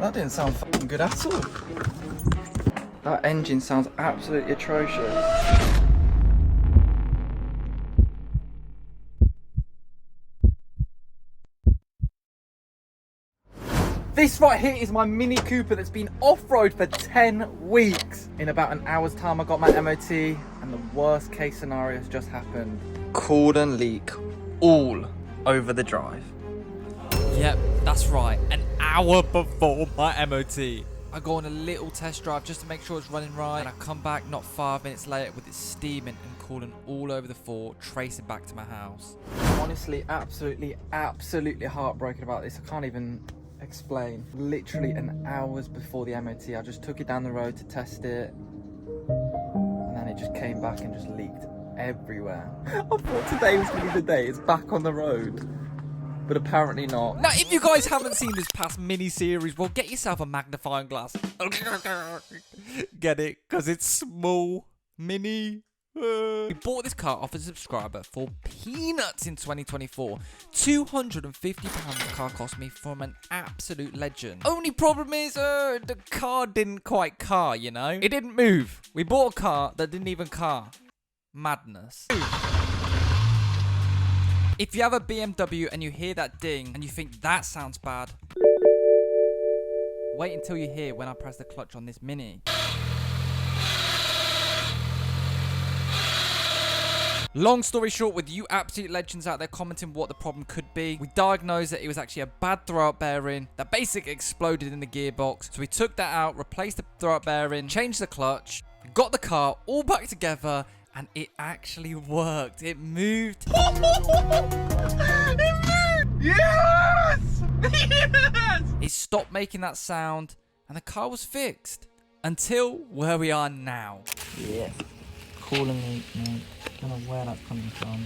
That didn't sound fucking good at all. That engine sounds absolutely atrocious. This right here is my Mini Cooper that's been off-road for 10 weeks. In about an hour's time I got my MOT and the worst case scenario has just happened. Coolant leak all over the drive. Yep, that's right. An hour before my MOT. I go on a little test drive just to make sure it's running right, and I come back not 5 minutes later with it steaming and coolant all over the floor, tracing back to my house. Honestly, absolutely heartbroken about this. I can't even explain. Literally an hours before the MOT, I just took it down the road to test it, and then it just came back and just leaked everywhere. I thought today was going to be the day. It's back on the road, but apparently not. Now, if you guys haven't seen this past mini-series, well, get yourself a magnifying glass. Get it? Because it's small. Mini. We bought this car off a subscriber for peanuts in 2024. £250 the car cost me from an absolute legend. Only problem is, the car didn't quite car, you know? It didn't move. We bought a car that didn't even car. Madness. If you have a BMW and you hear that ding and you think that sounds bad, wait until you hear when I press the clutch on this Mini. Long story short, with you absolute legends out there commenting what the problem could be, we diagnosed that it was actually a bad throw-out bearing that basically exploded in the gearbox. So we took that out, replaced the throw-out bearing, changed the clutch, got the car all back together, and it actually worked. It moved. It moved! Yes! Yes! It stopped making that sound, and the car was fixed. Until where we are now. Yeah. Coolant leak, mate. Don't know where that's coming from.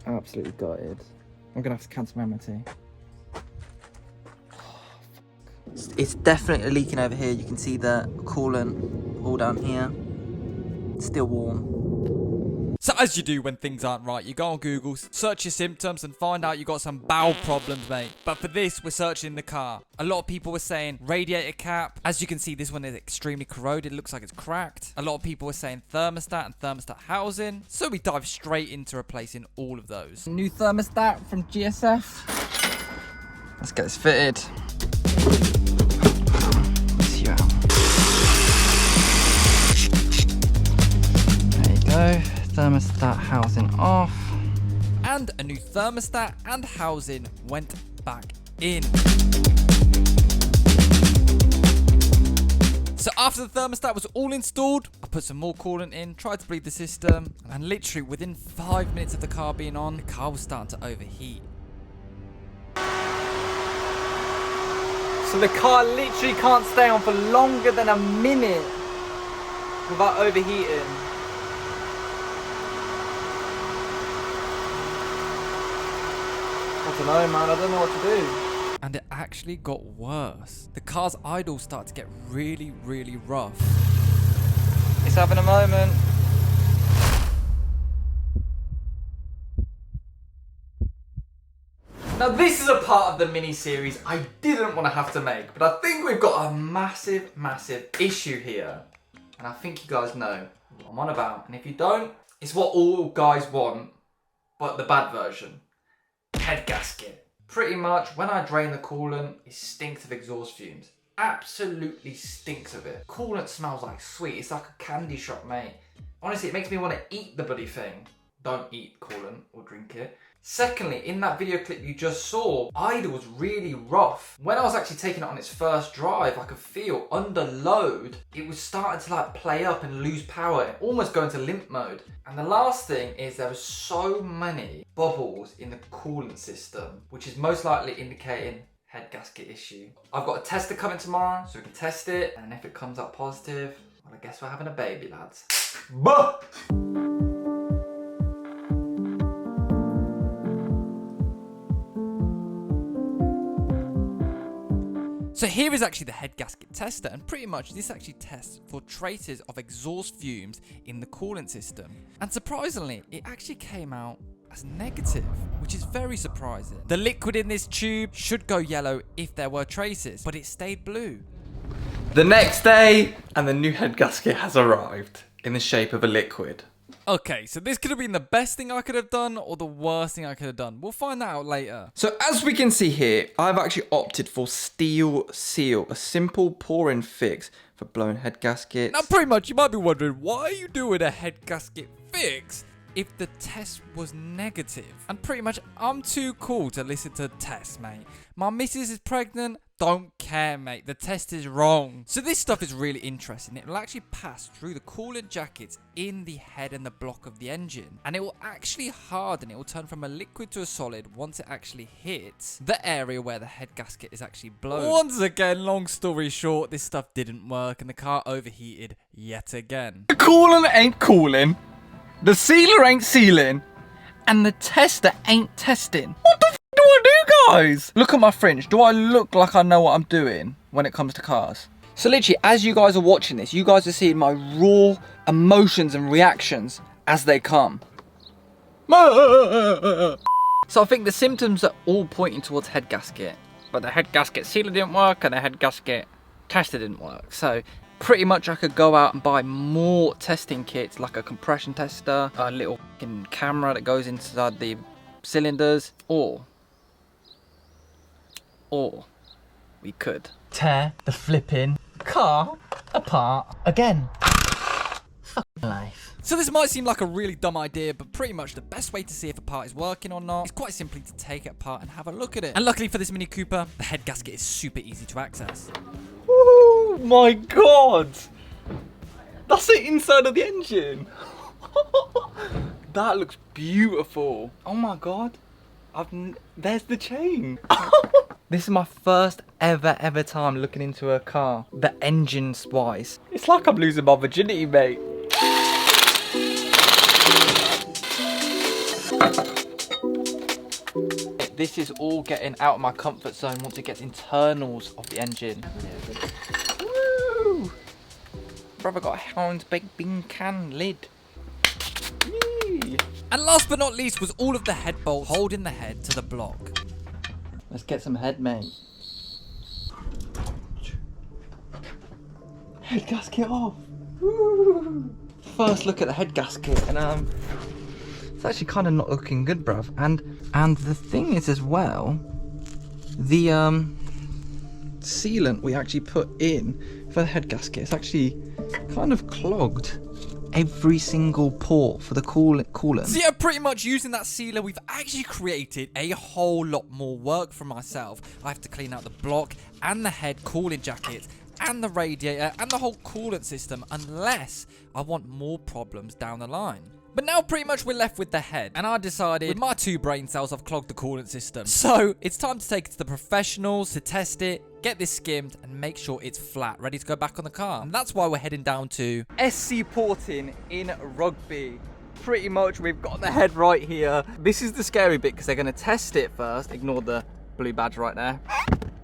Absolutely gutted. I'm gonna have to cancel my MOT. It's definitely leaking over here. You can see the coolant all down here. It's still warm. So as you do when things aren't right, you go on Google, search your symptoms and find out you got some bowel problems, mate. But for this, we're searching the car. A lot of people were saying radiator cap. As you can see, this one is extremely corroded. It looks like it's cracked. A lot of people were saying thermostat and thermostat housing. So we dive straight into replacing all of those. New thermostat from GSF. Let's get this fitted. See you out. There you go. Thermostat housing off. And a new thermostat and housing went back in. So after the thermostat was all installed, I put some more coolant in, tried to bleed the system, and literally within 5 minutes of the car being on, the car was starting to overheat. So the car literally can't stay on for longer than a minute without overheating. I don't know, man. I don't know what to do. And it actually got worse. The car's idle started to get really, really rough. It's having a moment. Now this is a part of the mini-series I didn't want to have to make, but I think we've got a massive issue here. And I think you guys know what I'm on about. And if you don't, it's what all guys want, but the bad version. Head gasket. Pretty much when I drain the coolant, it stinks of exhaust fumes. Absolutely stinks of it. Coolant smells like sweet. It's like a candy shop, mate. Honestly, it makes me want to eat the bloody thing. Don't eat coolant or drink it. Secondly, in that video clip you just saw, idle was really rough. When I was actually taking it on its first drive, I could feel under load, it was starting to like play up and lose power and almost go into limp mode. And the last thing is there were so many bubbles in the coolant system, which is most likely indicating head gasket issue. I've got a tester coming tomorrow, so we can test it. And if it comes up positive, well, I guess we're having a baby, lads. Bah! So here is actually the head gasket tester, and pretty much this actually tests for traces of exhaust fumes in the coolant system. And surprisingly, it actually came out as negative, which is very surprising. The liquid in this tube should go yellow if there were traces, but it stayed blue. The next day, and the new head gasket has arrived in the shape of a liquid. Okay, so this could have been the best thing I could have done or the worst thing I could have done. We'll find that out later. So as we can see here, I've actually opted for steel seal, a simple pour-in fix for blown head gaskets. Now pretty much you might be wondering, why are you doing a head gasket fix if the test was negative? And pretty much I'm too cool to listen to tests, mate. My missus is pregnant. Don't care, mate. The test is wrong. So this stuff is really interesting. It will actually pass through the coolant jackets in the head and the block of the engine. And it will actually harden. It will turn from a liquid to a solid once it actually hits the area where the head gasket is actually blown. Once again, long story short, this stuff didn't work and the car overheated yet again. The coolant ain't cooling, the sealer ain't sealing, and the tester ain't testing. What the f do I do, guys? Look at my fringe. Do I look like I know what I'm doing when it comes to cars? So literally, as you guys are watching this, you guys are seeing my raw emotions and reactions as they come. So I think the symptoms are all pointing towards head gasket. But the head gasket sealer didn't work and the head gasket tester didn't work. So pretty much I could go out and buy more testing kits, like a compression tester, a little fucking camera that goes inside the cylinders, or we could tear the flipping car apart again. Fucking life. So this might seem like a really dumb idea, but pretty much the best way to see if a part is working or not is quite simply to take it apart and have a look at it. And luckily for this Mini Cooper, the head gasket is super easy to access. Oh my god! That's the inside of the engine. That looks beautiful. Oh my god. There's the chain. This is my first ever time looking into a car. The engine's wise. It's like I'm losing my virginity, mate. This is all getting out of my comfort zone once it gets internals of the engine. Woo! Brother got a Hound's baked bean can lid. Yee. And last but not least was all of the head bolts holding the head to the block. Let's get some head, mate. Head gasket off. Woo. First look at the head gasket, and it's actually kind of not looking good, bruv. And the thing is as well, the sealant we actually put in for the head gasket is actually kind of clogged every single port for the coolant. So yeah, pretty much using that sealer, we've actually created a whole lot more work for myself. I have to clean out the block and the head cooling jacket and the radiator and the whole coolant system, unless I want more problems down the line. But now pretty much we're left with the head, and I decided with my 2 brain cells I've clogged the coolant system. So it's time to take it to the professionals to test it, get this skimmed, and make sure it's flat, ready to go back on the car. And that's why we're heading down to SC Porting in Rugby. Pretty much we've got the head right here. This is the scary bit because they're going to test it first. Ignore the blue badge right there.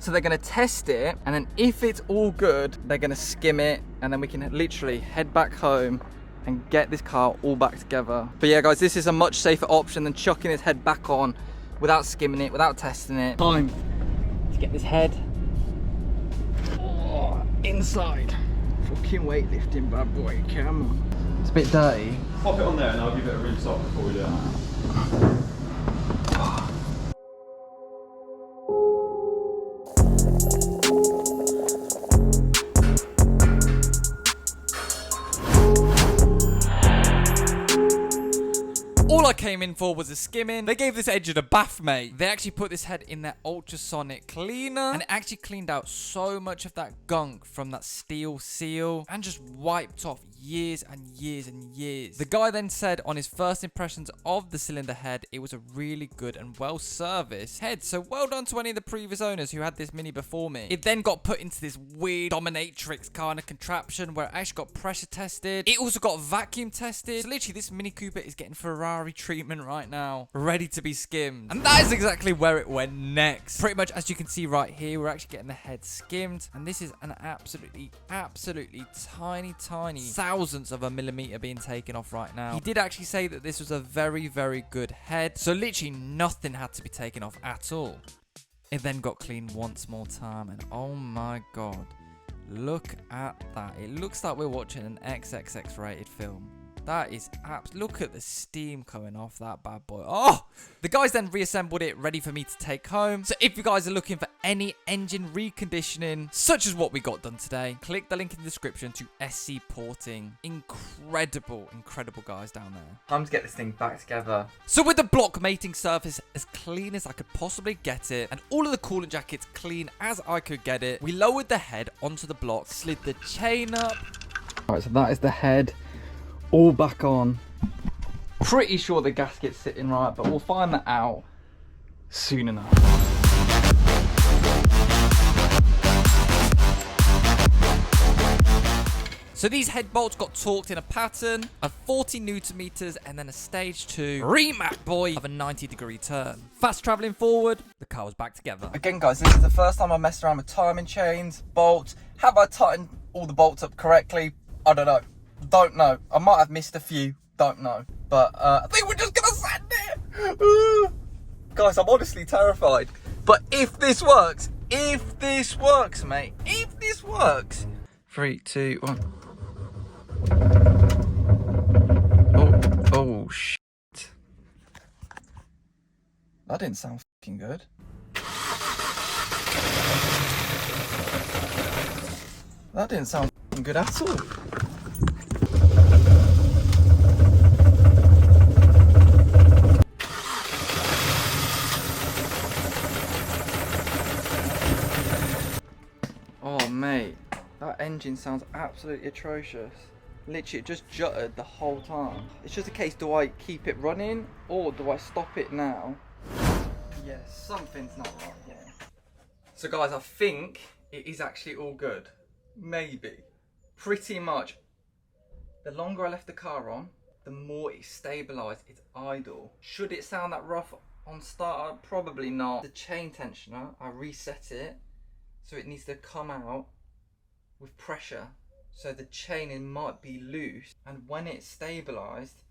So they're going to test it, and then if it's all good, they're going to skim it, and then we can literally head back home and get this car all back together. But yeah, guys, this is a much safer option than chucking his head back on without skimming it, without testing it. Time to get this head inside. Fucking weightlifting, bad boy. Come on. It's a bit dirty. Pop it on there and I'll give it a rinse off before we do it. all I came in for was a skimming. They gave this engine a bath, mate. They actually put this head in their ultrasonic cleaner, and it actually cleaned out so much of that gunk from that steel seal and just wiped off years and years and years. The guy then said on his first impressions of the cylinder head, it was a really good and well serviced head. So well done to any of the previous owners who had this Mini before me. It then got put into this weird dominatrix kind of contraption where it actually got pressure tested. It also got vacuum tested. So literally this Mini Cooper is getting Ferrari Ferrari treatment right now, ready to be skimmed. And that is exactly where it went next. Pretty much, as you can see right here, we're actually getting the head skimmed. And this is an absolutely tiny thousandths of a millimeter being taken off right now. He did actually say that this was a very, very good head. So literally nothing had to be taken off at all. It then got cleaned once more time. And oh my God, look at that. It looks like we're watching an XXX rated film. That is look at the steam coming off that bad boy. Oh! The guys then reassembled it, ready for me to take home. So if you guys are looking for any engine reconditioning, such as what we got done today, click the link in the description to SC Porting. Incredible guys down there. Time to get this thing back together. So with the block mating surface as clean as I could possibly get it, and all of the coolant jackets clean as I could get it, we lowered the head onto the block, slid the chain up. Alright, so that is the head. All back on. Pretty sure the gasket's sitting right, but we'll find that out soon enough. So these head bolts got torqued in a pattern of 40 Newton meters and then a stage 2 remap boy of a 90-degree turn. Fast traveling forward, the car was back together. Again guys, this is the first time I messed around with timing chains, bolts. Have I tightened all the bolts up correctly? I don't know. Don't know. I might have missed a few. Don't know. But I think we're just gonna sand it. Guys, I'm honestly terrified. But if this works, mate, if this works. 3, 2, 1. Oh shit. That didn't sound fucking good. That didn't sound fucking good at all. Oh mate, that engine sounds absolutely atrocious. Literally, it just jutted the whole time. It's just a case, do I keep it running or do I stop it now? Yeah, something's not right here. So guys, I think it is actually all good. Maybe. Pretty much. The longer I left the car on, the more it stabilised. It's idle. Should it sound that rough on start? Probably not. The chain tensioner, I reset it. So it needs to come out with pressure. So the chain might be loose. And when it's stabilised,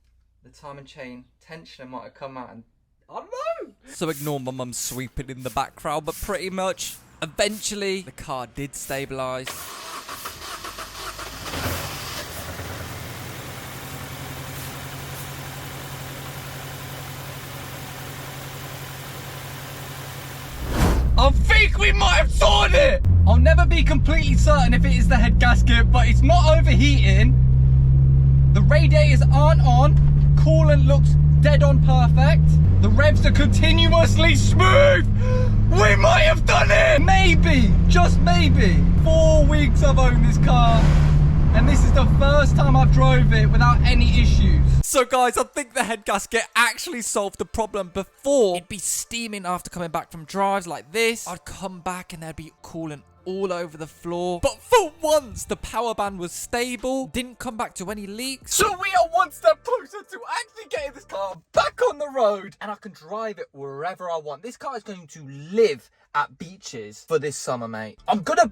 the timing chain tensioner might have come out and I don't know. So ignore my mum sweeping in the background, but pretty much, eventually, the car did stabilise. I think we might have sorted it! I'll never be completely certain if it is the head gasket, but it's not overheating. The radiators aren't on. Coolant looks dead on perfect. The revs are continuously smooth. We might have done it! Maybe, just maybe. 4 weeks I've owned this car, and this is the first time I've drove it without any issues. So guys, I think the head gasket actually solved the problem. Before, it'd be steaming after coming back from drives like this. I'd come back and there'd be coolant all over the floor. But for once, the power band was stable, didn't come back to any leaks. So we are one step closer to actually getting this car back on the road, and I can drive it wherever I want. This car is going to live at beaches for this summer, mate. I'm gonna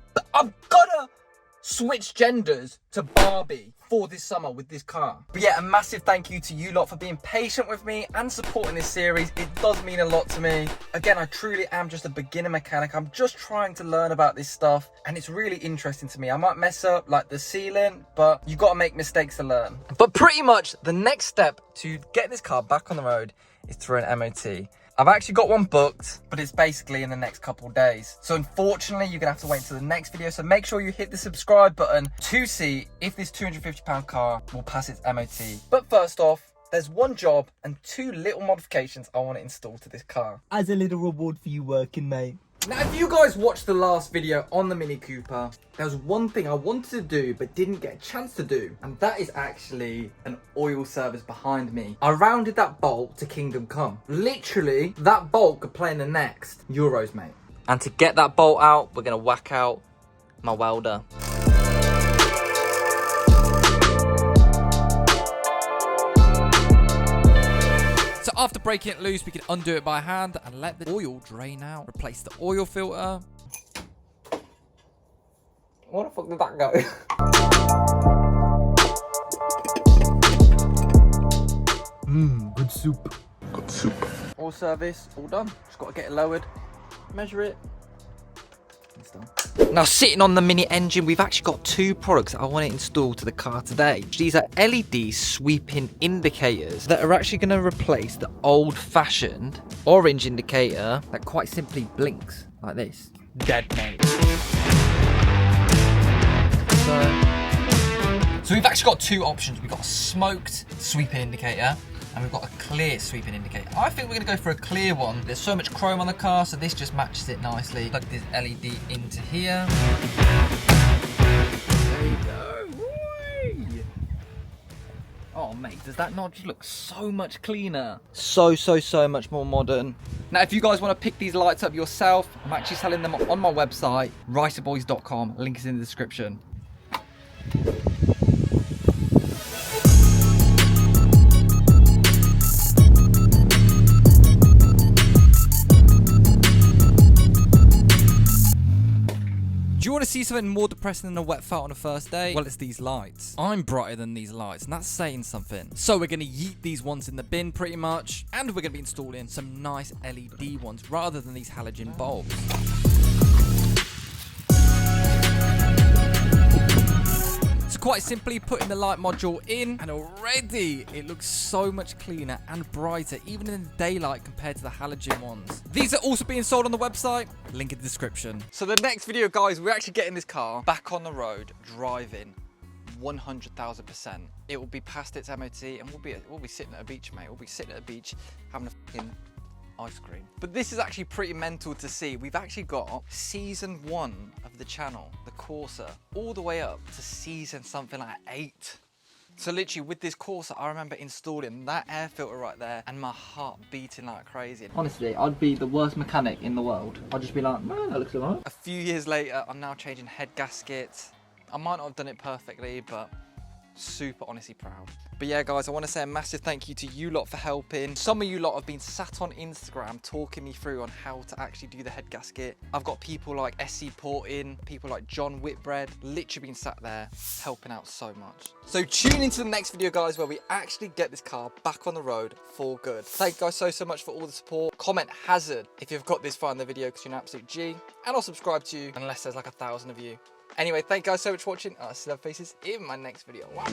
switch genders to Barbie for this summer with this car. But yeah, a massive thank you to you lot for being patient with me and supporting this series. It does mean a lot to me. Again, I truly am just a beginner mechanic. I'm just trying to learn about this stuff, and it's really interesting to me. I might mess up like the sealant, but you got to make mistakes to learn. But pretty much the next step to get this car back on the road is through an MOT. I've actually got one booked, but it's basically in the next couple of days. So unfortunately, you're gonna have to wait until the next video. So make sure you hit the subscribe button to see if this £250 car will pass its MOT. But first off, there's one job and 2 little modifications I want to install to this car. As a little reward for you working, mate. Now, if you guys watched the last video on the Mini Cooper, there was one thing I wanted to do but didn't get a chance to do, and that is actually an oil service behind me. I rounded that bolt to Kingdom Come. Literally, that bolt could play in the next Euros, mate. And to get that bolt out, we're going to whack out my welder. after breaking it loose, we can undo it by hand and let the oil drain out. Replace the oil filter. Where the fuck did that go? Good soup. Good soup. All service, all done. Just got to get it lowered, measure it. It's done. Now, sitting on the Mini engine, we've actually got two products that I want to install to the car today. These are LED sweeping indicators that are actually going to replace the old-fashioned orange indicator that quite simply blinks like this. Dead, mate. So we've actually got two options. We've got a smoked sweeping indicator and we've got a clear sweeping indicator. I think we're going to go for a clear one. There's so much chrome on the car, so this just matches it nicely. Plug this LED into here. There you go. Whee! Oh mate, does that not just look so much cleaner? So much more modern. Now, if you guys want to pick these lights up yourself, I'm actually selling them on my website, writerboys.com. Link is in the description. Do you want to see something more depressing than a wet fart on a first day? Well, it's these lights. I'm brighter than these lights, and that's saying something. So we're going to yeet these ones in the bin pretty much, and we're going to be installing some nice LED ones rather than these halogen bulbs. So quite simply putting the light module in, and already it looks so much cleaner and brighter, even in the daylight compared to the halogen ones. These are also being sold on the website, link in the description. So the next video, guys, we're actually getting this car back on the road, driving 100,000%. It will be past its MOT, and we'll be sitting at a beach, mate. We'll be sitting at a beach having a fucking ice cream. But this is actually pretty mental to see. We've actually got season 1 of the channel, the Corsa, all the way up to season something like 8. So literally with this Corsa, I remember installing that air filter right there and my heart beating like crazy. Honestly, I'd be the worst mechanic in the world. I'd just be like, man, that looks alright. A few years later, I'm now changing head gaskets. I might not have done it perfectly, but super honestly proud. But yeah, guys, I want to say a massive thank you to you lot for helping. Some of you lot have been sat on Instagram talking me through on how to actually do the head gasket. I've got people like SC Portin, people like John Whitbread, literally been sat there helping out so much. So tune into the next video, guys, where we actually get this car back on the road for good. Thank you guys so much for all the support. Comment hazard if you've got this far in the video because you're an absolute G. And I'll subscribe to you unless there's like 1,000 of you. Anyway, thank you guys so much for watching. I'll see your faces in my next video. Wow.